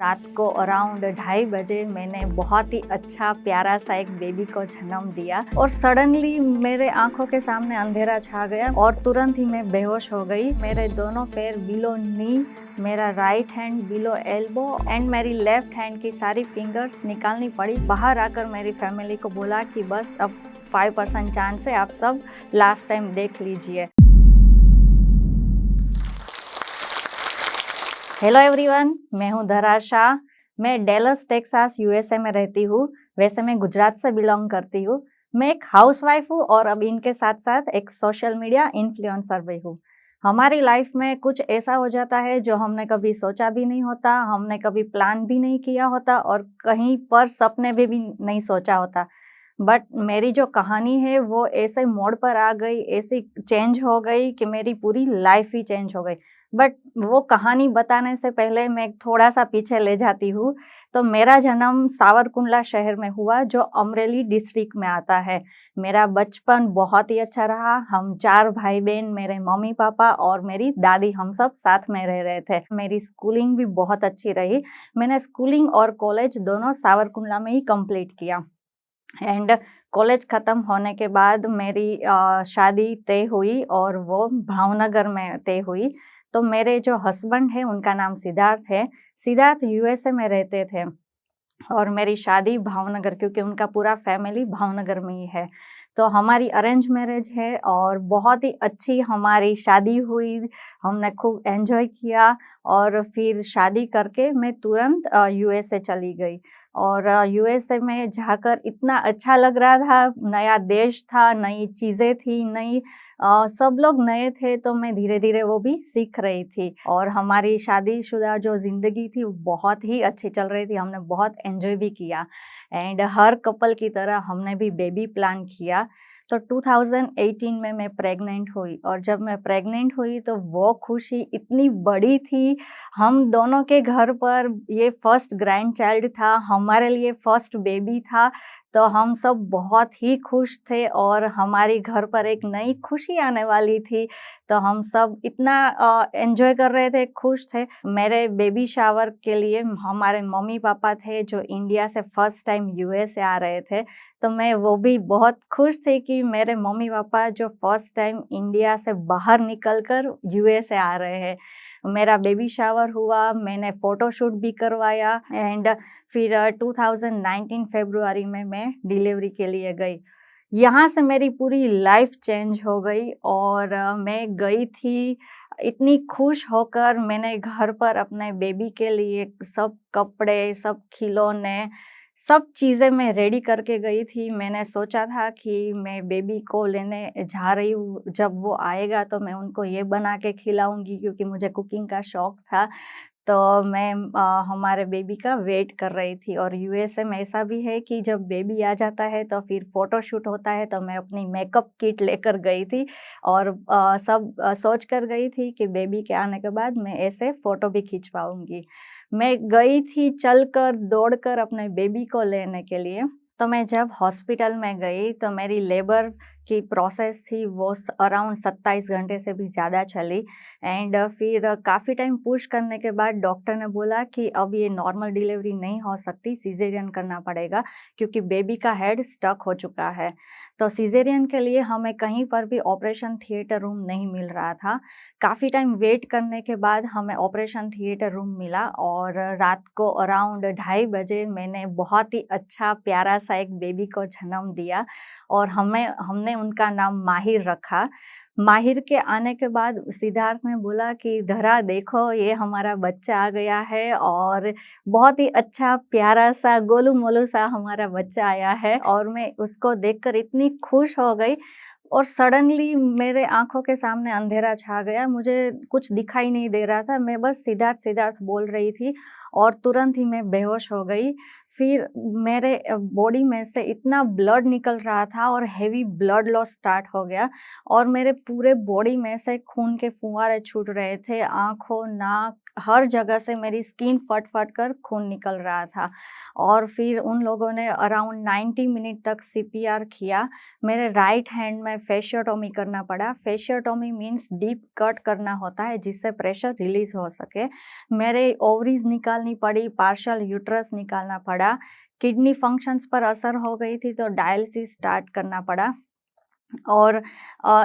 रात को अराउंड 2:30 बजे मैंने बहुत ही अच्छा प्यारा सा एक बेबी को जन्म दिया और सडनली मेरे आंखों के सामने अंधेरा छा गया और तुरंत ही मैं बेहोश हो गई। मेरे दोनों पैर बिलो नी, मेरा right hand below elbow and मेरी लेफ्ट हैंड की सारी फिंगर्स निकालनी पड़ी। बाहर आकर मेरी फैमिली को बोला कि बस अब 5% चांस है, आप सब लास्ट टाइम देख लीजिए। हेलो एवरीवन, मैं हूं धरा शाह। मैं डेलस टेक्सास यूएसए में रहती हूँ। वैसे मैं गुजरात से बिलोंग करती हूँ। मैं एक हाउसवाइफ हूँ और अब इनके साथ साथ एक सोशल मीडिया इन्फ्लुएंसर भी हूँ। हमारी लाइफ में कुछ ऐसा हो जाता है जो हमने कभी सोचा भी नहीं होता, हमने कभी प्लान भी नहीं किया होता और कहीं पर सपने में भी नहीं सोचा होता। बट मेरी जो कहानी है वो ऐसे मोड़ पर आ गई, ऐसी चेंज हो गई कि मेरी पूरी लाइफ ही चेंज हो गई। बट वो कहानी बताने से पहले मैं थोड़ा सा पीछे ले जाती हूँ। तो मेरा जन्म सावरकुंडला शहर में हुआ, जो अमरेली डिस्ट्रिक्ट में आता है। मेरा बचपन बहुत ही अच्छा रहा। हम 4 भाई बहन, मेरे मम्मी पापा और मेरी दादी, हम सब साथ में रह रहे थे। मेरी स्कूलिंग भी बहुत अच्छी रही। मैंने स्कूलिंग और कॉलेज दोनों सावरकुंडला में ही कंप्लीट किया। एंड कॉलेज ख़त्म होने के बाद मेरी शादी तय हुई और वो भावनगर में तय हुई। तो मेरे जो हस्बैंड है उनका नाम सिद्धार्थ है। सिद्धार्थ यूएसए में रहते थे और मेरी शादी भावनगर, क्योंकि उनका पूरा फैमिली भावनगर में ही है। तो हमारी अरेंज मैरिज है और बहुत ही अच्छी हमारी शादी हुई। हमने खूब एंजॉय किया और फिर शादी करके मैं तुरंत यूएसए चली गई। और यूएसए में जाकर इतना अच्छा लग रहा था। नया देश था, नई चीज़ें थी, सब लोग नए थे, तो मैं धीरे धीरे वो भी सीख रही थी। और हमारी शादीशुदा जो ज़िंदगी थी वो बहुत ही अच्छी चल रही थी। हमने बहुत एंजॉय भी किया एंड हर कपल की तरह हमने भी बेबी प्लान किया। तो 2018 में मैं प्रेग्नेंट हुई और जब मैं प्रेग्नेंट हुई तो वो खुशी इतनी बड़ी थी। हम दोनों के घर पर ये फर्स्ट ग्रैंड चाइल्ड था, हमारे लिए फर्स्ट बेबी था। तो हम सब बहुत ही खुश थे और हमारी घर पर एक नई खुशी आने वाली थी। तो हम सब इतना एंजॉय कर रहे थे, खुश थे। मेरे बेबी शावर के लिए हमारे मम्मी पापा थे जो इंडिया से फर्स्ट टाइम यूएस आ रहे थे। तो मैं वो भी बहुत खुश थी कि मेरे मम्मी पापा जो फर्स्ट टाइम इंडिया से बाहर निकल कर यूएस आ रहे हैं। मेरा बेबी शावर हुआ, मैंने फ़ोटोशूट भी करवाया एंड फिर 2019 फ़रवरी में मैं डिलीवरी के लिए गई। यहाँ से मेरी पूरी लाइफ चेंज हो गई और मैं गई थी इतनी खुश होकर। मैंने घर पर अपने बेबी के लिए सब कपड़े, सब खिलौने, सब चीज़ें मैं रेडी करके गई थी। मैंने सोचा था कि मैं बेबी को लेने जा रही हूँ, जब वो आएगा तो मैं उनको ये बना के खिलाऊँगी, क्योंकि मुझे कुकिंग का शौक़ था। तो मैं हमारे बेबी का वेट कर रही थी। और यूएसए में ऐसा भी है कि जब बेबी आ जाता है तो फिर फ़ोटोशूट होता है। तो मैं अपनी मेकअप किट लेकर गई थी और सब सोच कर गई थी कि बेबी के आने के बाद मैं ऐसे फ़ोटो भी खिंचवाऊँगी। मैं गई थी चलकर, दौड़कर अपने बेबी को लेने के लिए। तो मैं जब हॉस्पिटल में गई तो मेरी लेबर की प्रोसेस थी वो अराउंड 27 घंटे से भी ज़्यादा चली। एंड फिर काफ़ी टाइम पुश करने के बाद डॉक्टर ने बोला कि अब ये नॉर्मल डिलीवरी नहीं हो सकती, सिजेरियन करना पड़ेगा, क्योंकि बेबी का हेड स्टक हो चुका है। तो सिजेरियन के लिए हमें कहीं पर भी ऑपरेशन थिएटर रूम नहीं मिल रहा था। काफ़ी टाइम वेट करने के बाद हमें ऑपरेशन थिएटर रूम मिला और रात को अराउंड 2:30 बजे मैंने बहुत ही अच्छा प्यारा सा एक बेबी को जन्म दिया और हमने उनका नाम माहिर रखा। माहिर के आने के बाद सिद्धार्थ ने बोला कि धरा देखो, ये हमारा बच्चा आ गया है और बहुत ही अच्छा प्यारा सा गोलू मोलू सा हमारा बच्चा आया है। और मैं उसको देखकर इतनी खुश हो गई और सडनली मेरे आँखों के सामने अंधेरा छा गया। मुझे कुछ दिखाई नहीं दे रहा था। मैं बस सिद्धार्थ सिद्धार्थ बोल रही थी और तुरंत ही मैं बेहोश हो गई। फिर मेरे बॉडी में से इतना ब्लड निकल रहा था और हेवी ब्लड लॉस स्टार्ट हो गया और मेरे पूरे बॉडी में से खून के फुहारे छूट रहे थे, आँखों, नाक, हर जगह से मेरी स्किन फट-फट कर खून निकल रहा था। और फिर उन लोगों ने अराउंड 90 मिनट तक सीपीआर किया। मेरे राइट हैंड में फेशियोटॉमी करना पड़ा। फेशियोटॉमी मीन्स डीप कट करना होता है जिससे प्रेशर रिलीज़ हो सके। मेरे ओवरीज निकालनी पड़ी, पार्शियल यूट्रस निकालना पड़ा, किडनी फंक्शंस पर असर हो गई थी तो डायलिसिस स्टार्ट करना पड़ा और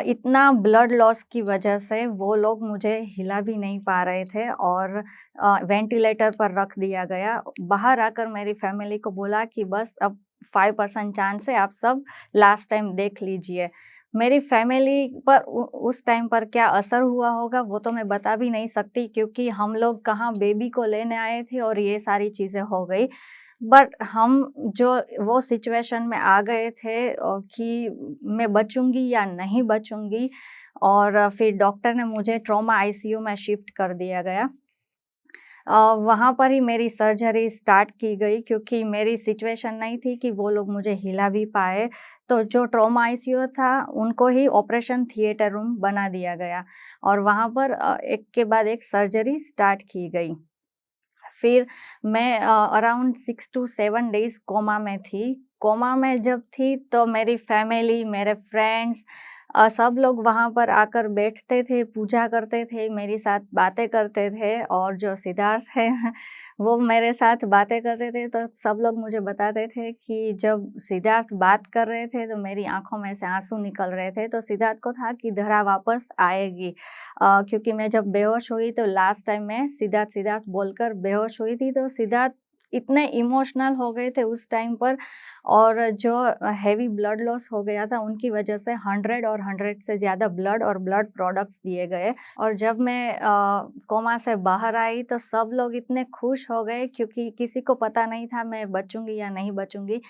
इतना ब्लड लॉस की वजह से वो लोग मुझे हिला भी नहीं पा रहे थे और वेंटिलेटर पर रख दिया गया। बाहर आकर मेरी फैमिली को बोला कि बस अब 5% चांस है, आप सब लास्ट टाइम देख लीजिए। मेरी फैमिली पर उस टाइम पर क्या असर हुआ होगा वो तो मैं बता भी नहीं सकती क्योंकि हम लोग कहाँ बेबी को लेने आए थे और ये सारी चीज़ें हो गई। बट हम जो वो सिचुएशन में आ गए थे कि मैं बचूँगी या नहीं बचूँगी और फिर डॉक्टर ने मुझे ट्रॉमा आईसीयू में शिफ्ट कर दिया गया। वहाँ पर ही मेरी सर्जरी स्टार्ट की गई क्योंकि मेरी सिचुएशन नहीं थी कि वो लोग मुझे हिला भी पाए। तो जो ट्रॉमा आईसीयू था उनको ही ऑपरेशन थिएटर रूम बना दिया गया और वहाँ पर एक के बाद एक सर्जरी स्टार्ट की गई। फिर मैं अराउंड 6 टू 7 डेज़ कोमा में थी। कोमा में जब थी तो मेरी फैमिली, मेरे फ्रेंड्स सब लोग वहाँ पर आकर बैठते थे, पूजा करते थे, मेरे साथ बातें करते थे और जो सिद्धार्थ है वो मेरे साथ बातें करते थे तो सब लोग मुझे बताते थे कि जब सिद्धार्थ बात कर रहे थे तो मेरी आँखों में से आँसू निकल रहे थे। तो सिद्धार्थ को था कि धरा वापस आएगी क्योंकि मैं जब बेहोश हुई तो लास्ट टाइम मैं सिद्धार्थ सिद्धार्थ बोलकर बेहोश हुई थी। तो सिद्धार्थ इतने इमोशनल हो गए थे उस टाइम पर और जो हेवी ब्लड लॉस हो गया था उनकी वजह से 100 और 100 से ज़्यादा ब्लड और ब्लड प्रोडक्ट्स दिए गए और जब मैं कोमा से बाहर आई तो सब लोग इतने खुश हो गए क्योंकि किसी को पता नहीं था मैं बचूंगी या नहीं बचूंगी।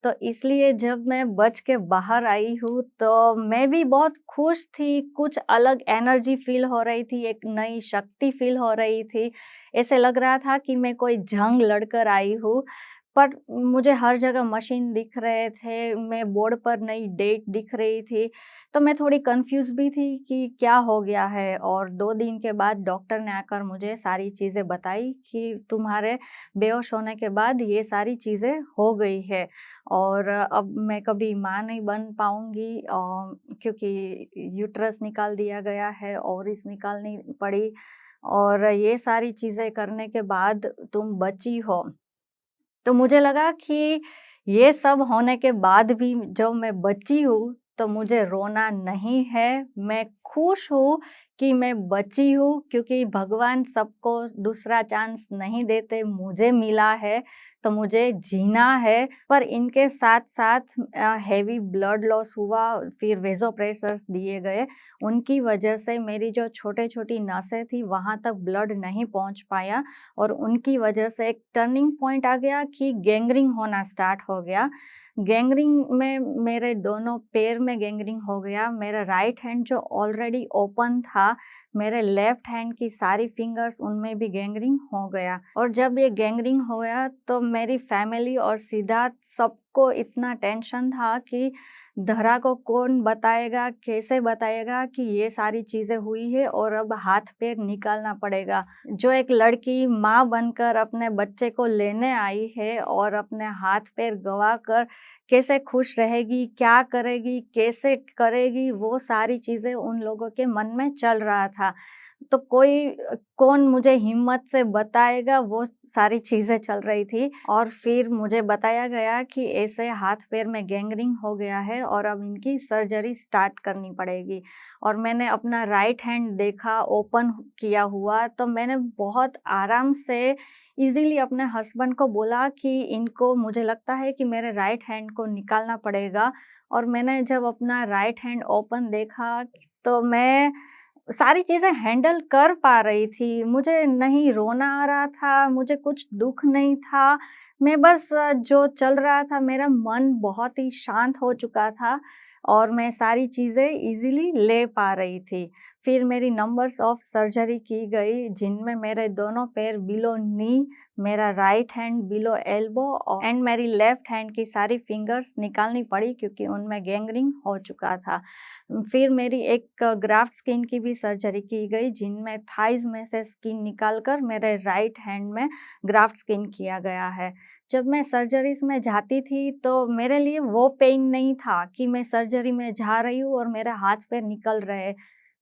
तो इसलिए जब मैं बच के बाहर आई हूँ तो मैं भी बहुत खुश थी, कुछ अलग एनर्जी फील हो रही थी, एक नई शक्ति फील हो रही थी। ऐसे लग रहा था कि मैं कोई जंग लड़कर आई हूँ। पर मुझे हर जगह मशीन दिख रहे थे, मैं बोर्ड पर नई डेट दिख रही थी, तो मैं थोड़ी कन्फ्यूज़ भी थी कि क्या हो गया है और 2 दिन के बाद डॉक्टर ने आकर मुझे सारी चीज़ें बताई कि तुम्हारे बेहोश होने के बाद ये सारी चीज़ें हो गई है और अब मैं कभी माँ नहीं बन पाऊँगी क्योंकि यूट्रस निकाल दिया गया है, ओवरीज़ निकालनी पड़ी और ये सारी चीज़ें करने के बाद तुम बची हो। तो मुझे लगा कि ये सब होने के बाद भी जब मैं बची हूँ, तो मुझे रोना नहीं है। मैं खुश हूँ कि मैं बची हूँ क्योंकि भगवान सबको दूसरा चांस नहीं देते, मुझे मिला है, तो मुझे जीना है। पर इनके साथ-साथ हेवी ब्लड लॉस हुआ, फिर वेज़ोप्रेसर्स दिए गए। उनकी वजह से मेरी जो छोटी-छोटी नसें थी, वहाँ तक ब्लड नहीं पहुँच पाया और उनकी वजह से एक टर्निंग पॉइंट आ गया कि गैंग्रीन होना स्टार्ट हो गया। गैंग्रीन में मेरे दोनों पैर में गैंग्रीन हो गया। मेरा राइट हैंड जो ऑलरेडी ओपन था, मेरे लेफ्ट हैंड की सारी फिंगर्स उनमें भी गैंग्रीन हो गया और जब ये गैंग्रीन हो गया तो मेरी फैमिली और सिद्धार्थ सबको इतना टेंशन था कि धरा को कौन बताएगा, कैसे बताएगा कि ये सारी चीज़ें हुई है और अब हाथ-पैर निकालना पड़ेगा। जो एक लड़की माँ बनकर अपने बच्चे को लेने आई है और अपने हाथ-पैर गँवाकर कैसे खुश रहेगी, क्या करेगी, कैसे करेगी, वो सारी चीज़ें उन लोगों के मन में चल रहा था। तो कौन मुझे हिम्मत से बताएगा, वो सारी चीज़ें चल रही थी और फिर मुझे बताया गया कि ऐसे हाथ-पैर में गैंग्रीन हो गया है और अब इनकी सर्जरी स्टार्ट करनी पड़ेगी। और मैंने अपना राइट हैंड देखा ओपन किया हुआ, तो मैंने बहुत आराम से ईज़िली अपने हस्बैंड को बोला कि इनको मुझे लगता है कि मेरे राइट हैंड को निकालना पड़ेगा और मैंने जब अपना राइट हैंड ओपन देखा, तो मैं सारी चीज़ें हैंडल कर पा रही थी। मुझे नहीं रोना आ रहा था, मुझे कुछ दुःख नहीं था। मैं बस जो चल रहा था मेरा मन बहुत ही शांत हो चुका था और मैं सारी चीज़ें ईज़िली ले पा रही थी। फिर मेरी नंबर्स ऑफ सर्जरी की गई, जिनमें मेरे दोनों पैर बिलो नी, मेरा right hand below elbow and मेरी लेफ्ट हैंड की सारी फिंगर्स निकालनी पड़ी क्योंकि उनमें गैंग्रीन हो चुका था। फिर मेरी एक ग्राफ्ट स्किन की भी सर्जरी की गई, जिनमें थाइज़ में से स्किन निकाल कर मेरे राइट हैंड में ग्राफ्ट स्किन किया गया है। जब मैं सर्जरीज़ में जाती थी तो मेरे लिए वो पेन नहीं था कि मैं सर्जरी में जा रही हूँ और मेरे हाथ-पैर निकल रहे।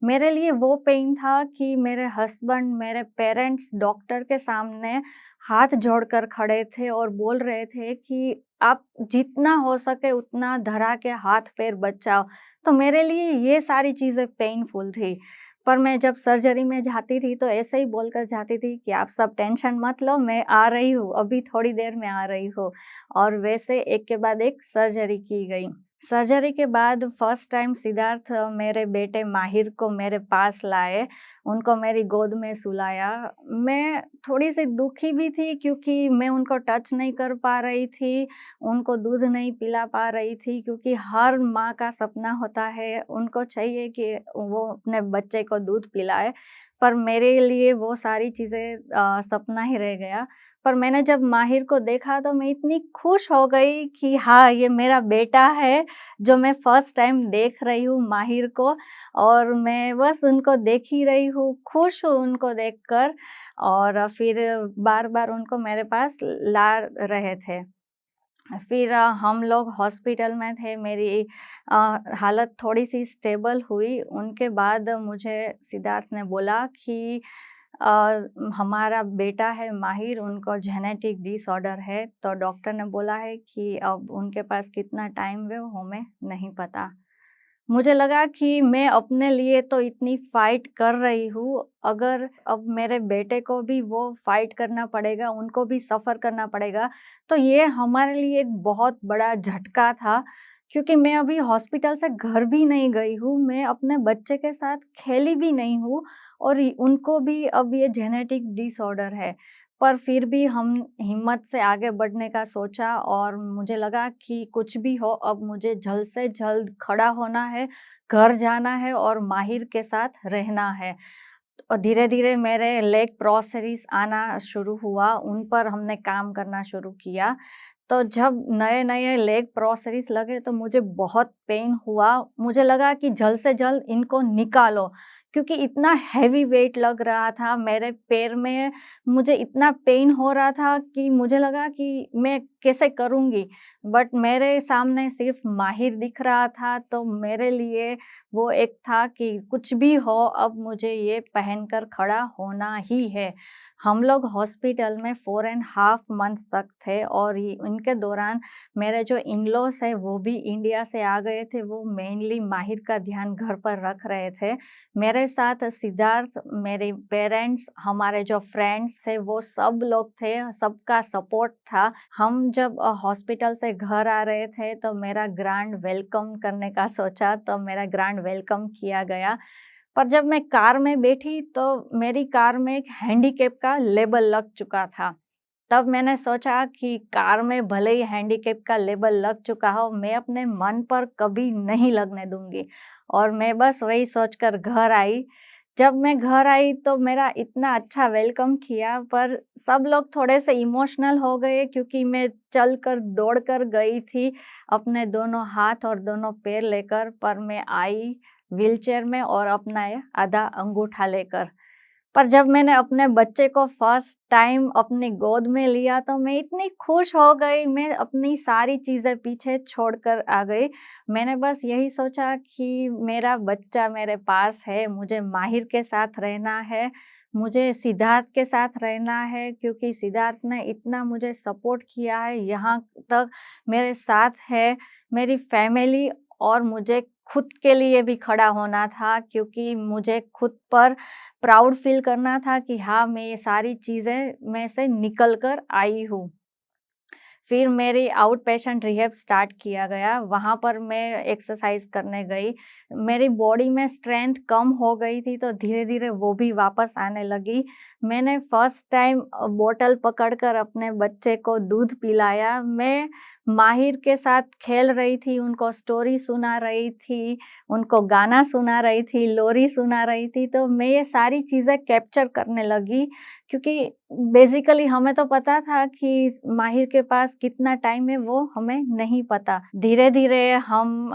मेरे लिए वो पेन था कि मेरे हस्बैंड, मेरे पेरेंट्स डॉक्टर के सामने हाथ जोड़कर खड़े थे और बोल रहे थे कि आप जितना हो सके उतना धरा के हाथ-पैर बचाओ। तो मेरे लिए ये सारी चीज़ें पेनफुल थी। पर मैं जब सर्जरी में जाती थी तो ऐसे ही बोलकर जाती थी कि आप सब टेंशन मत लो, मैं आ रही हूँ, अभी थोड़ी देर में आ रही हूँ। और वैसे एक के बाद एक सर्जरी की गई। सर्जरी के बाद फर्स्ट टाइम सिद्धार्थ मेरे बेटे माहिर को मेरे पास लाए, उनको मेरी गोद में सुलाया। मैं थोड़ी-सी दुखी भी थी क्योंकि मैं उनको टच नहीं कर पा रही थी, उनको दूध नहीं पिला पा रही थी क्योंकि हर माँ का सपना होता है, उनको चाहिए कि वो अपने बच्चे को दूध पिलाए, पर मेरे लिए वो सारी चीज़ें सपना ही रह गया। पर मैंने जब माहिर को देखा तो मैं इतनी खुश हो गई कि हाँ, ये मेरा बेटा है, जो मैं फर्स्ट टाइम देख रही हूँ माहिर को और मैं बस उनको देख ही रही हूँ, खुश हूँ उनको देखकर और फिर बार-बार उनको मेरे पास ला रहे थे। फिर हम लोग हॉस्पिटल में थे, मेरी हालत थोड़ी-सी स्टेबल हुई, उनके बाद मुझे सिद्धार्थ ने बोला कि अ, हमारा बेटा है माहिर, उनको जेनेटिक डिसऑर्डर है, तो डॉक्टर ने बोला है कि अब उनके पास कितना टाइम है, वो हमें नहीं पता। मुझे लगा कि मैं अपने लिए तो इतनी फ़ाइट कर रही हूँ, अगर अब मेरे बेटे को भी वो फ़ाइट करना पड़ेगा, उनको भी सफ़र करना पड़ेगा, तो ये हमारे लिए एक बहुत बड़ा झटका था क्योंकि मैं अभी हॉस्पिटल से घर भी नहीं गई हूँ, मैं अपने बच्चे के साथ खेली भी नहीं हूँ और उनको भी अब ये जेनेटिक डिसऑर्डर है। पर फिर भी हम हिम्मत से आगे बढ़ने का सोचा और मुझे लगा कि कुछ भी हो, अब मुझे जल्द से जल्द खड़ा होना है, घर जाना है और माहिर के साथ रहना है। और धीरे-धीरे मेरे लेग प्रोसेसिस आना शुरू हुआ, उन पर हमने काम करना शुरू किया। तो जब नए-नए लेग प्रोसेसिस लगे तो मुझे बहुत पेन हुआ, मुझे लगा कि जल्द से जल्द इनको निकालो क्योंकि इतना हेवी वेट लग रहा था मेरे पैर में, मुझे इतना पेन हो रहा था कि मुझे लगा कि मैं कैसे करूँगी? बट मेरे सामने सिर्फ़ माहिर दिख रहा था, तो मेरे लिए वो एक था कि कुछ भी हो, अब मुझे ये पहनकर खड़ा होना ही है। हम लोग हॉस्पिटल में 4 एंड हाफ मंथ्स तक थे और इनके दौरान मेरे जो इन-लॉज़ हैं वो भी इंडिया से आ गए थे, वो मेनली माहिर का ध्यान घर पर रख रहे थे। मेरे साथ सिद्धार्थ, मेरे पेरेंट्स, हमारे जो फ्रेंड्स थे वो सब लोग थे, सबका सपोर्ट था। हम जब हॉस्पिटल से घर आ रहे थे तो मेरा ग्रैंड वेलकम करने का सोचा, तो मेरा ग्रैंड वेलकम किया गया। पर जब मैं कार में बैठी तो मेरी कार में एक हैंडीकैप का लेबल लग चुका था। तब मैंने सोचा कि कार में भले ही हैंडीकैप का लेबल लग चुका हो, मैं अपने मन पर कभी नहीं लगने दूँगी और मैं बस वही सोचकर घर आई। जब मैं घर आई तो मेरा इतना अच्छा वेलकम किया, पर सब लोग थोड़े-से इमोशनल हो गए क्योंकि मैं चलकर, दौड़कर गई थी अपने दोनों हाथ और दोनों पैर लेकर, पर मैं आई व्हीलचेयर में और अपना ये आधा अंगूठा लेकर। पर जब मैंने अपने बच्चे को फर्स्ट टाइम अपनी गोद में लिया तो मैं इतनी खुश हो गई, मैं अपनी सारी चीज़ें पीछे छोड़कर आ गई। मैंने बस यही सोचा कि मेरा बच्चा मेरे पास है, मुझे माहिर के साथ रहना है, मुझे सिद्धार्थ के साथ रहना है क्योंकि सिद्धार्थ ने इतना मुझे सपोर्ट किया है, यहाँ तक मेरे साथ है, मेरी फैमिली और मुझे खुद के लिए भी खड़ा होना था क्योंकि मुझे खुद पर प्राउड फ़ील करना था कि हाँ, मैं ये सारी चीज़ें में से निकल कर आई हूँ। फिर मेरी आउट पेशेंट रिहैब स्टार्ट किया गया, वहाँ पर मैं एक्सरसाइज करने गई। मेरी बॉडी में स्ट्रेंथ कम हो गई थी तो धीरे-धीरे वो भी वापस आने लगी। मैंने फर्स्ट टाइम बॉटल पकड़कर अपने बच्चे को दूध पिलाया। मैं माहिर के साथ खेल रही थी, उनको स्टोरी सुना रही थी, उनको गाना सुना रही थी, लोरी सुना रही थी, तो मैं ये सारी चीज़ें कैप्चर करने लगी क्योंकि बेसिकली हमें तो पता था कि माहिर के पास कितना टाइम है वो हमें नहीं पता। धीरे-धीरे हम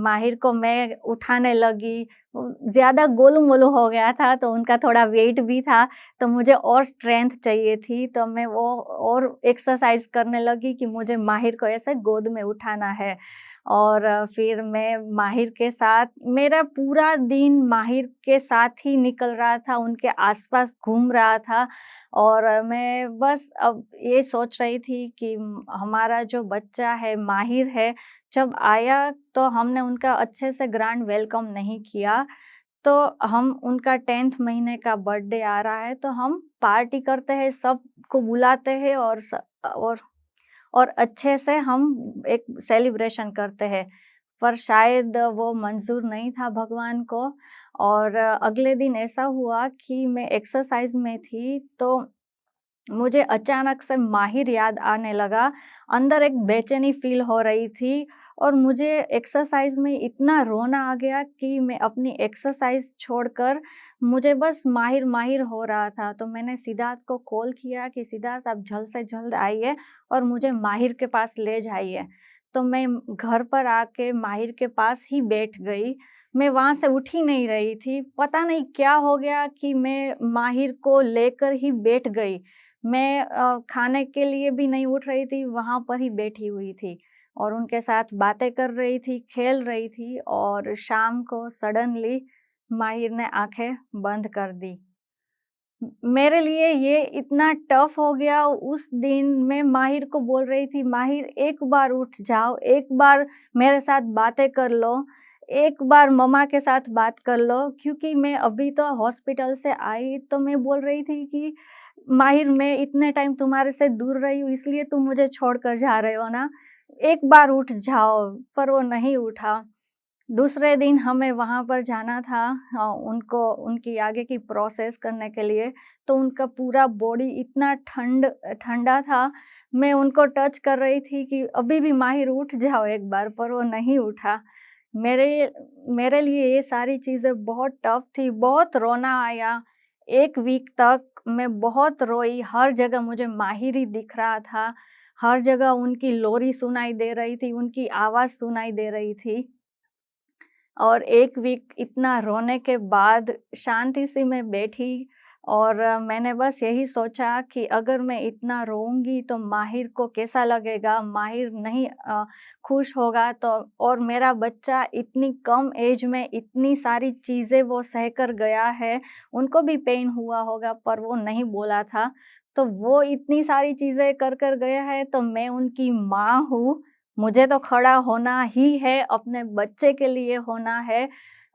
माहिर को मैं उठाने लगी, ज़्यादा गोलू-मोलू हो गया था तो उनका थोड़ा वेट भी था, तो मुझे और स्ट्रेंथ चाहिए थी, तो मैं वो और एक्सरसाइज़ करने लगी कि मुझे माहिर को ऐसे गोद में उठाना है। और फिर मैं माहिर के साथ मेरा पूरा दिन माहिर के साथ ही निकल रहा था, उनके आस-पास घूम रहा था और मैं बस अब ये सोच रही थी कि हमारा जो बच्चा है, माहिर है, जब आया तो हमने उनका अच्छे से ग्रैंड वेलकम नहीं किया। तो हम उनका 10th महीने का बर्थडे आ रहा है, तो हम पार्टी करते हैं, सबको बुलाते हैं और अच्छे से हम एक सेलिब्रेशन करते हैं। पर शायद वो मंज़ूर नहीं था भगवान को और अगले दिन ऐसा हुआ कि मैं एक्सरसाइज़ में थी, तो मुझे अचानक से माहिर याद आने लगा। अंदर एक बेचैनी फ़ील हो रही थी और मुझे एक्सरसाइज़ में इतना रोना आ गया कि मैं अपनी एक्सरसाइज़ छोड़कर मुझे बस माहिर, माहिर हो रहा था। तो मैंने सिद्धार्थ को कॉल किया कि सिद्धार्थ आप जल्द से जल्द आइए और मुझे माहिर के पास ले जाइए। तो मैं घर पर आके माहिर के पास ही बैठ गई। मैं वहाँ से उठ ही नहीं रही थी। पता नहीं क्या हो गया कि मैं माहिर को लेकर ही बैठ गई। मैं खाने के लिए भी नहीं उठ रही थी, वहाँ पर ही बैठी हुई थी और उनके साथ बातें कर रही थी, खेल रही थी और शाम को सडनली माहिर ने आँखें बंद कर दी। मेरे लिए ये इतना टफ़ हो गया उस दिन मैं माहिर को बोल रही थी, "माहिर एक बार उठ जाओ, एक बार मेरे साथ बातें कर लो, एक बार मम्मा के साथ बात कर लो।" क्योंकि मैं अभी तो हॉस्पिटल से आई तो मैं बोल रही थी कि माहिर मैं इतने टाइम तुम्हारे से दूर रही हूँ इसलिए तुम मुझे छोड़कर जा रहे हो ना, एक बार उठ जाओ, पर वो नहीं उठा। दूसरे दिन हमें वहाँ पर जाना था उनको उनकी आगे की प्रोसेस करने के लिए, तो उनका पूरा बॉडी इतना ठंडा था, मैं उनको टच कर रही थी कि अभी भी माहिर उठ जाओ एक बार, पर वो नहीं उठा। मेरे मेरे लिए ये सारी चीज़ें बहुत टफ़ थी, बहुत रोना आया। 1 वीक तक मैं बहुत रोई, हर जगह मुझे माहिर ही दिख रहा था, हर जगह उनकी लोरी सुनाई दे रही थी, उनकी आवाज़ सुनाई दे रही थी। और 1 वीक इतना रोने के बाद शांति से मैं बैठी और मैंने बस यही सोचा कि अगर मैं इतना रोऊँगी तो माहिर को कैसा लगेगा? माहिर नहीं खुश होगा तो और मेरा बच्चा इतनी कम एज में इतनी सारी चीज़ें वो सहकर गया है, उनको भी पेन हुआ होगा पर वो नहीं बोला था। तो वो इतनी सारी चीज़ें कर गया है तो मैं उनकी माँ हूँ, मुझे तो खड़ा होना ही है, अपने बच्चे के लिए होना है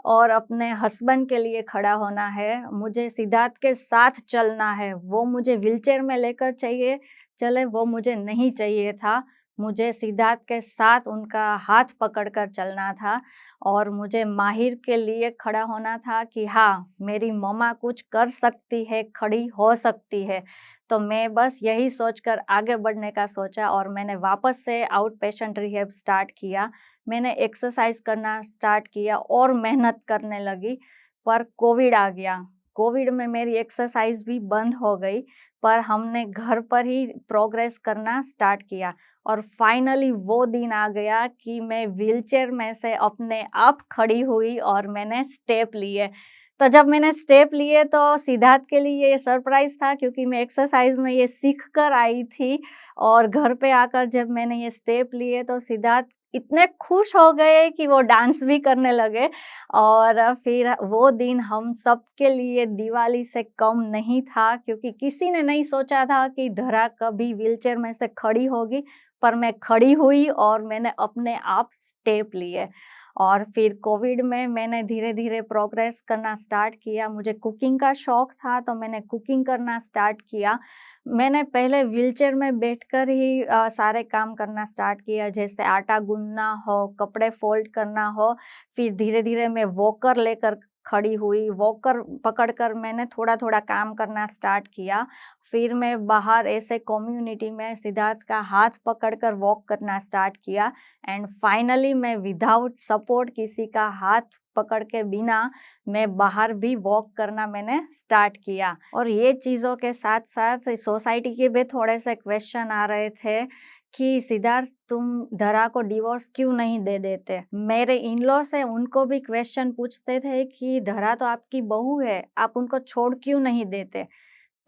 और अपने हस्बैंड के लिए खड़ा होना है। मुझे सिद्धार्थ के साथ चलना है, वो मुझे व्हीलचेयर में लेकर चले वो मुझे नहीं चाहिए था। मुझे सिद्धार्थ के साथ उनका हाथ पकड़कर चलना था और मुझे माहिर के लिए खड़ा होना था कि हाँ, मेरी मम्मा कुछ कर सकती है, खड़ी हो सकती है। तो मैं बस यही सोचकर आगे बढ़ने का सोचा और मैंने वापस से आउट पेशेंट रिहैब स्टार्ट किया। मैंने एक्सरसाइज़ करना स्टार्ट किया और मेहनत करने लगी, पर कोविड आ गया। कोविड में मेरी एक्सरसाइज़ भी बंद हो गई, पर हमने घर पर ही प्रोग्रेस करना स्टार्ट किया और फाइनली वो दिन आ गया कि मैं व्हीलचेयर में से अपने आप खड़ी हुई और मैंने स्टेप लिए। तो जब मैंने स्टेप लिए तो सिद्धार्थ के लिए ये सरप्राइज़ था क्योंकि मैं एक्सरसाइज़ में ये सीख कर आई थी और घर पे आकर जब मैंने ये स्टेप लिए तो सिद्धार्थ इतने खुश हो गए कि वो डांस भी करने लगे और फिर वो दिन हम सबके लिए दिवाली से कम नहीं था क्योंकि किसी ने नहीं सोचा था कि धरा कभी व्हीलचेयर में से खड़ी होगी, पर मैं खड़ी हुई और मैंने अपने आप स्टेप लिए। और फिर कोविड में मैंने धीरे-धीरे प्रोग्रेस करना स्टार्ट किया। मुझे कुकिंग का शौक था तो मैंने कुकिंग करना स्टार्ट किया। मैंने पहले व्हीलचेयर में बैठकर ही सारे काम करना स्टार्ट किया, जैसे आटा गूँथना हो, कपड़े फ़ोल्ड करना हो। फिर धीरे-धीरे मैं वॉकर लेकर खड़ी हुई, वॉकर पकड़कर मैंने थोड़ा-थोड़ा काम करना स्टार्ट किया। फिर मैं बाहर ऐसे कम्युनिटी में सिद्धार्थ का हाथ पकड़कर वॉक करना स्टार्ट किया एंड फाइनली मैं विदाउट सपोर्ट किसी का हाथ पकड़ के बिना मैं बाहर भी वॉक करना मैंने स्टार्ट किया। और ये चीज़ों के साथ-साथ सोसाइटी के भी थोड़े से क्वेश्चन आ रहे थे कि सिद्धार्थ तुम धरा को डिवोर्स क्यों नहीं दे देते? मेरे इन-लॉज़ हैं उनको भी क्वेश्चन पूछते थे कि धरा तो आपकी बहू है, आप उनको छोड़ क्यों नहीं देते?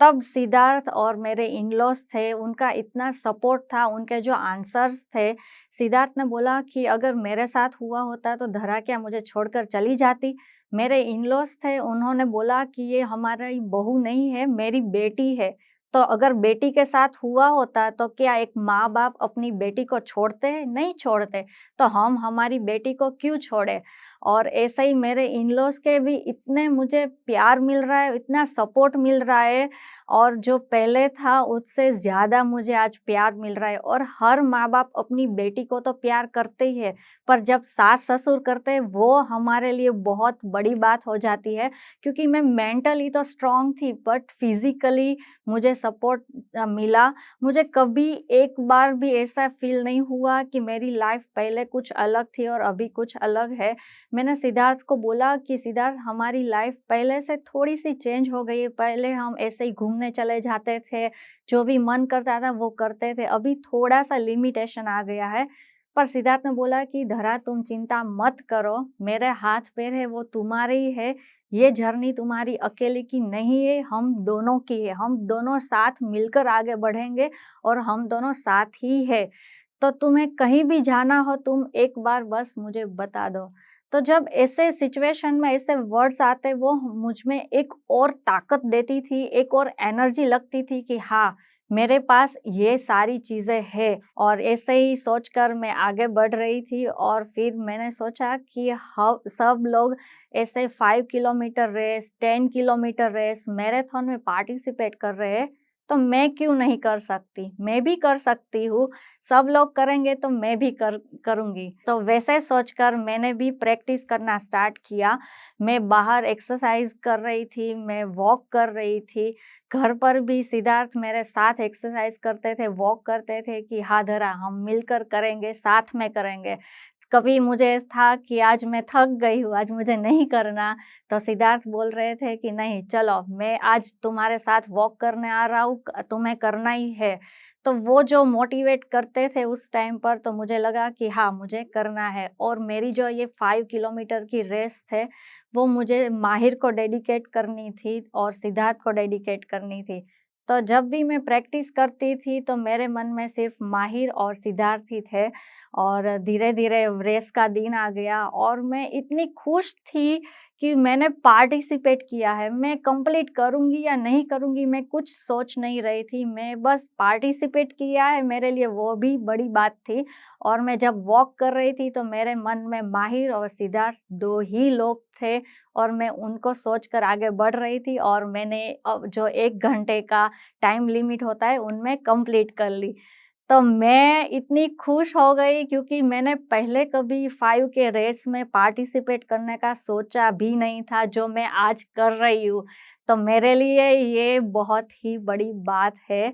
तब सिद्धार्थ और मेरे इन-लॉज़ थे, उनका इतना सपोर्ट था, उनके जो आंसर्स थे, सिद्धार्थ ने बोला कि अगर मेरे साथ हुआ होता तो धरा क्या मुझे छोड़कर चली जाती? मेरे इन-लॉज़ थे, उन्होंने बोला कि ये हमारी बहू नहीं है, मेरी बेटी है। तो अगर बेटी के साथ हुआ होता तो क्या एक माँ-बाप अपनी बेटी को छोड़ते हैं? नहीं छोड़ते। तो हम हमारी बेटी को क्यों छोड़ें? और ऐसे ही मेरे इन-लॉज़ के भी इतने मुझे प्यार मिल रहा है, इतना सपोर्ट मिल रहा है और जो पहले था उससे ज़्यादा मुझे आज प्यार मिल रहा है। और हर माँ-बाप अपनी बेटी को तो प्यार करते ही है, पर जब सास-ससुर करते हैं वो हमारे लिए बहुत बड़ी बात हो जाती है, क्योंकि मैं मेंटली तो स्ट्रॉन्ग थी बट फिज़िकली मुझे सपोर्ट मिला। मुझे कभी एक बार भी ऐसा फ़ील नहीं हुआ कि मेरी लाइफ़ पहले कुछ अलग थी और अभी कुछ अलग है। मैंने सिद्धार्थ को बोला कि सिद्धार्थ हमारी लाइफ पहले से थोड़ी-सी चेंज हो गई है, पहले हम ऐसे ही घूमने चले जाते थे, जो भी मन करता था वो करते थे, अभी थोड़ा-सा लिमिटेशन आ गया है। पर सिद्धार्थ ने बोला कि धरा तुम चिंता मत करो, मेरे हाथ-पैर है वो तुम्हारे ही है, ये जर्नी तुम्हारी अकेले की नहीं है, हम दोनों की है, हम दोनों साथ मिलकर आगे बढ़ेंगे और हम दोनों साथ ही है। तो तुम्हें कहीं भी जाना हो तुम एक बार बस मुझे बता दो। तो जब ऐसे सिचुएशन में ऐसे वर्ड्स आते वो मुझ में एक और ताकत देती थी, एक और एनर्जी लगती थी कि हाँ, मेरे पास ये सारी चीज़ें हैं। और ऐसे ही सोचकर मैं आगे बढ़ रही थी और फिर मैंने सोचा कि ह सब लोग ऐसे 5 kilometre race, 10 kilometre race, marathon में पार्टिसिपेट कर रहे हैं, तो मैं क्यों नहीं कर सकती? मैं भी कर सकती हूँ। सब लोग करेंगे तो मैं भी करूँगी। तो वैसे सोचकर मैंने भी प्रैक्टिस करना स्टार्ट किया। मैं बाहर एक्सरसाइज़ कर रही थी, मैं वॉक कर रही थी। घर पर भी सिद्धार्थ मेरे साथ एक्सरसाइज़ करते थे, वॉक करते थे कि हाँ, धरा हम मिलकर करेंगे, साथ में करेंगे। कभी मुझे था कि आज मैं थक गई हूँ, आज मुझे नहीं करना, तो सिद्धार्थ बोल रहे थे कि नहीं चलो, मैं आज तुम्हारे साथ वॉक करने आ रहा हूँ, तुम्हें करना ही है। तो वो जो मोटिवेट करते थे उस टाइम पर तो मुझे लगा कि हाँ, मुझे करना है। और मेरी जो ये 5 किलोमीटर की रेस थे, वो मुझे माहिर को डेडिकेट करनी थी और सिद्धार्थ को डेडिकेट करनी थी। तो जब भी मैं प्रैक्टिस करती थी तो मेरे मन में सिर्फ माहिर और सिद्धार्थ ही थे। और धीरे-धीरे रेस का दिन आ गया और मैं इतनी खुश थी कि मैंने पार्टिसिपेट किया है। मैं कंप्लीट करूँगी या नहीं करूँगी मैं कुछ सोच नहीं रही थी। मैं बस पार्टिसिपेट किया है, मेरे लिए वो भी बड़ी बात थी। और मैं जब वॉक कर रही थी तो मेरे मन में माहिर और सिद्धार्थ 2 ही लोग थे और मैं उनको सोचकर आगे बढ़ रही थी और मैंने जो 1 घंटे का टाइम लिमिट होता है उनमें कंप्लीट कर ली। तो मैं इतनी खुश हो गई क्योंकि मैंने पहले कभी 5 के रेस में पार्टिसिपेट करने का सोचा भी नहीं था, जो मैं आज कर रही हूँ। तो मेरे लिए ये बहुत ही बड़ी बात है।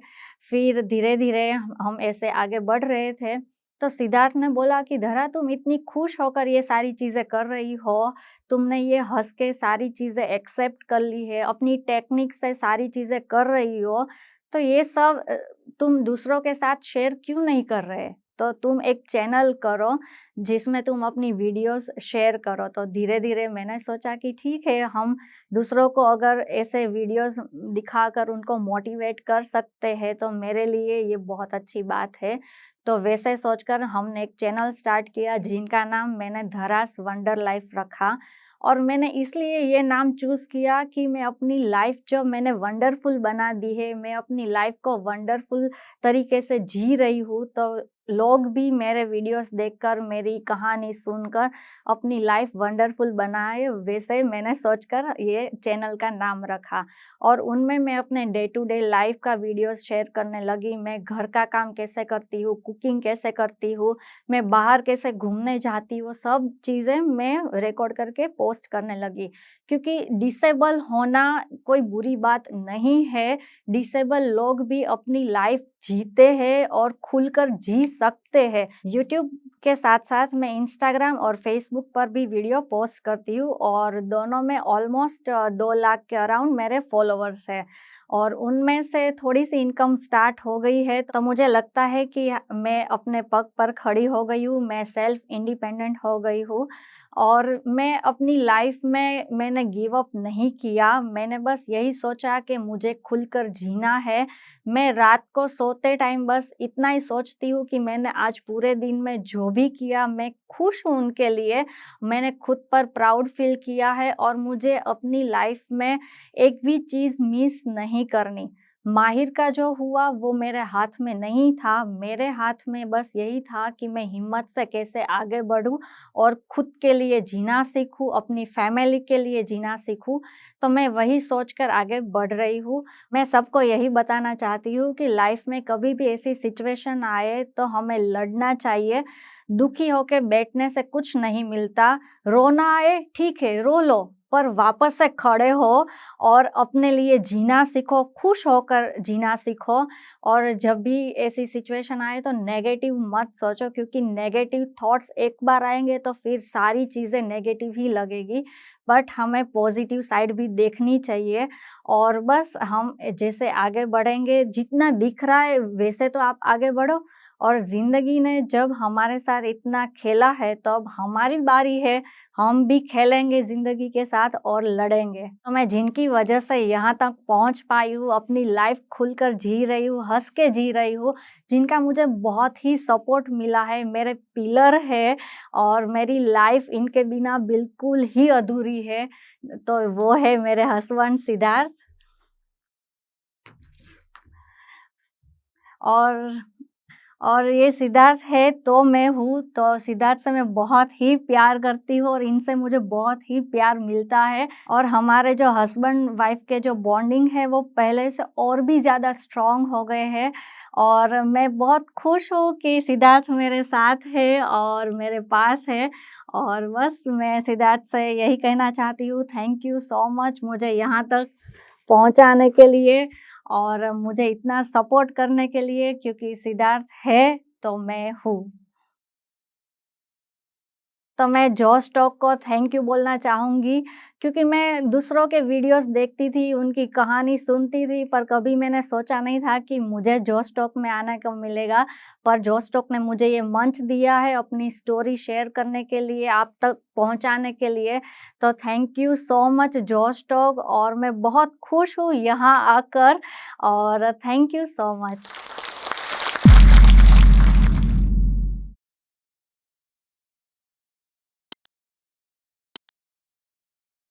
फिर धीरे-धीरे हम ऐसे आगे बढ़ रहे थे, तो सिद्धार्थ ने बोला कि धरा तुम इतनी खुश होकर ये सारी चीज़ें कर रही हो, तुमने ये हँस के सारी चीज़ें एक्सेप्ट कर ली है, अपनी टेक्निक से सारी चीज़ें कर रही हो, तो ये सब तुम दूसरों के साथ शेयर क्यों नहीं कर रहे? तो तुम एक चैनल करो, जिसमें तुम अपनी वीडियोज़ शेयर करो। तो धीरे-धीरे मैंने सोचा कि ठीक है, हम दूसरों को अगर ऐसे वीडियोज़ दिखाकर उनको मोटिवेट कर सकते हैं, तो मेरे लिए ये बहुत अच्छी बात है। तो वैसे सोचकर हमने एक चैनल स्टार्ट किया, जिनका नाम मैंने धरास वंडर लाइफ रखा। और मैंने इसलिए ये नाम चूज़ किया कि मैं अपनी लाइफ़ जो मैंने वंडरफुल बना दी है, मैं अपनी लाइफ़ को वंडरफुल तरीके से जी रही हूँ, तो लोग भी मेरे वीडियोस देखकर, मेरी कहानी सुनकर अपनी लाइफ वंडरफुल बनाए, वैसे मैंने सोचकर ये चैनल का नाम रखा। और उनमें मैं अपने डे टू डे लाइफ का वीडियोस शेयर करने लगी। मैं घर का काम कैसे करती हूँ, कुकिंग कैसे करती हूँ, मैं बाहर कैसे घूमने जाती हूँ, सब चीज़ें मैं रिकॉर्ड करके पोस्ट करने लगी। क्योंकि डिसेबल होना कोई बुरी बात नहीं है। डिसेबल लोग भी अपनी लाइफ जीते हैं और खुलकर जी सकते हैं। यूट्यूब के साथ-साथ मैं इंस्टाग्राम और फेसबुक पर भी वीडियो पोस्ट करती हूँ और दोनों में ऑलमोस्ट 2 लाख के अराउंड मेरे फॉलोवर्स हैं। और उनमें से थोड़ी-सी इनकम स्टार्ट हो गई है, तो मुझे लगता है कि मैं अपने पग पर खड़ी हो गई हूँ, मैं सेल्फ इंडिपेंडेंट हो गई हूँ। और मैं अपनी लाइफ में मैंने गिव अप नहीं किया। मैंने बस यही सोचा कि मुझे खुलकर जीना है। मैं रात को सोते टाइम बस इतना ही सोचती हूँ कि मैंने आज पूरे दिन में जो भी किया, मैं खुश हूँ उनके लिए। मैंने खुद पर प्राउड फ़ील किया है और मुझे अपनी लाइफ में एक भी चीज़ मिस नहीं करनी। माहिर का जो हुआ वो मेरे हाथ में नहीं था, मेरे हाथ में बस यही था कि मैं हिम्मत से कैसे आगे बढ़ूँ और खुद के लिए जीना सीखूँ, अपनी फैमिली के लिए जीना सीखूँ। तो मैं वही सोचकर आगे बढ़ रही हूँ। मैं सबको यही बताना चाहती हूँ कि लाइफ में कभी भी ऐसी सिचुएशन आए तो हमें लड़ना चाहिए। दुखी होके बैठने से कुछ नहीं मिलता। रोना आए ठीक है, रो लो, पर वापस से खड़े हो और अपने लिए जीना सीखो, खुश होकर जीना सीखो। और जब भी ऐसी सिचुएशन आए तो नेगेटिव मत सोचो, क्योंकि नेगेटिव थॉट्स एक बार आएँगे तो फिर सारी चीज़ें नेगेटिव ही लगेगी। बट हमें पॉजिटिव साइड भी देखनी चाहिए और बस हम जैसे आगे बढ़ेंगे, जितना दिख रहा है वैसे तो आप आगे बढ़ो। और ज़िंदगी ने जब हमारे साथ इतना खेला है, तो अब हमारी बारी है, हम भी खेलेंगे ज़िंदगी के साथ और लड़ेंगे। तो मैं जिनकी वजह से यहाँ तक पहुँच पाई हूँ, अपनी लाइफ खुलकर जी रही हूँ, हँस के जी रही हूँ, जिनका मुझे बहुत ही सपोर्ट मिला है, मेरे पिलर है और मेरी लाइफ इनके बिना बिल्कुल ही अधूरी है, तो वो है मेरे हस्बैंड सिद्धार्थ। और और ये सिद्धार्थ है तो मैं हूँ, तो सिद्धार्थ से मैं बहुत ही प्यार करती हूँ और इनसे मुझे बहुत ही प्यार मिलता है। और हमारे जो हस्बैंड वाइफ के जो बॉन्डिंग है वो पहले से और भी ज़्यादा स्ट्रॉन्ग हो गए हैं। और मैं बहुत खुश हूँ कि सिद्धार्थ मेरे साथ है और मेरे पास है। और बस मैं सिद्धार्थ से यही कहना चाहती हूँ, थैंक यू सो मच मुझे यहाँ तक पहुँचाने के लिए और मुझे इतना सपोर्ट करने के लिए, क्योंकि सिद्धार्थ है तो मैं हूँ। तो मैं जॉस टॉक को थैंक यू बोलना चाहूँगी, क्योंकि मैं दूसरों के वीडियोस देखती थी, उनकी कहानी सुनती थी, पर कभी मैंने सोचा नहीं था कि मुझे जॉस टॉक में आने को मिलेगा। पर जॉस टॉक ने मुझे ये मंच दिया है अपनी स्टोरी शेयर करने के लिए, आप तक पहुँचाने के लिए। तो thank you so much Josh Talks, और मैं बहुत खुश हूँ यहाँ आकर, और थैंक यू सो मच।